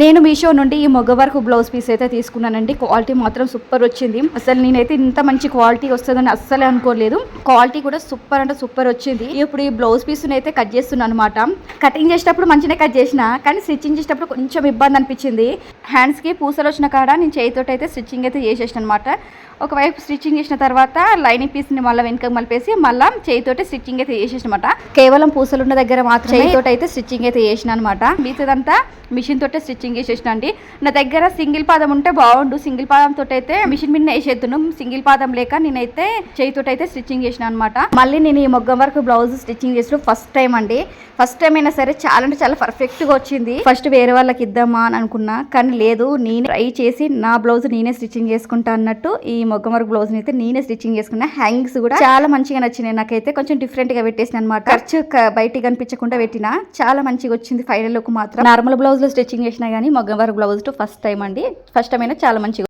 నేను మీషో నుండి ఈ మొగ్గ వర్క్ బ్లౌజ్ పీస్ అయితే తీసుకున్నానండి. క్వాలిటీ మాత్రం సూపర్ వచ్చింది. అసలు నేనైతే ఇంత మంచి క్వాలిటీ వస్తుందని అస్సలే అనుకోలేదు. క్వాలిటీ కూడా సూపర్ అంటే సూపర్ వచ్చింది. ఇప్పుడు ఈ బ్లౌజ్ పీస్ అయితే కట్ చేస్తున్నాను అనమాట. కటింగ్ చేసేటప్పుడు మంచిగా కట్ చేసిన, కానీ స్టిచ్చింగ్ చేసేటప్పుడు కొంచెం ఇబ్బంది అనిపించింది. హ్యాండ్స్కి పూసలు వచ్చిన కాడ నేను చేతితో అయితే స్టిచ్చింగ్ అయితే చేసేసిన అనమాట. ఒకవైపు స్టిచ్చింగ్ చేసిన తర్వాత లైనింగ్ పీస్ని మళ్ళీ వెనుకకు మలిపేసి మళ్ళీ చేతితోటి స్టిచ్చింగ్ అయితే చేసేసిన అనమాట. కేవలం పూసలు ఉన్న దగ్గర మాత్రం చేతితో అయితే స్టిచ్చింగ్ అయితే చేసిన అనమాట. మిగతాదంతా మిషన్ తోటే స్టిచ్చింగ్ చేసేసిన అండి. నా దగ్గర సింగిల్ పాదం ఉంటే బాగుండు. సింగిల్ పాదం తోటి అయితే మిషన్ మీద వేసేద్దును. సింగిల్ పాదం లేక నేనైతే చేతితో అయితే స్టిచ్చింగ్ చేసిన అనమాట. మళ్ళీ నేను ఈ మొగ్గం వర్క్ బ్లౌజ్ స్టిచ్చింగ్ చేసిన ఫస్ట్ టైం అండి. ఫస్ట్ టైం అయినా సరే చాలా అంటే చాలా పర్ఫెక్ట్గా వచ్చింది. ఫస్ట్ వేరే వాళ్ళకి ఇద్దామా అని అనుకున్నా, కానీ లేదు, నేను ట్రై చేసి నా బ్లౌజ్ నేనే స్టిచ్చింగ్ చేసుకుంటా అన్నట్టు ఈ మొగ్గం వర్క్ బ్లౌజ్ అయితే నేనే స్టిచ్చింగ్ చేసుకున్నా. హ్యాంగ్స్ కూడా చాలా మంచిగా నచ్చినాయి. నాకైతే కొంచెం డిఫరెంట్ గా పెట్టేసిన అనమాట. ఖర్చు బయటికి కనిపించకుండా పెట్టినా చాలా మంచిగా వచ్చింది. ఫైనల్ లుక్ మాత్రం నార్మల్ బ్లౌజ్ లో స్టిచ్చింగ్ చేసినా కానీ మొగ్గం వర్క్ బ్లౌజ్ ఫస్ట్ టైం అండి. ఫస్ట్ టైం అయినా చాలా మంచిగా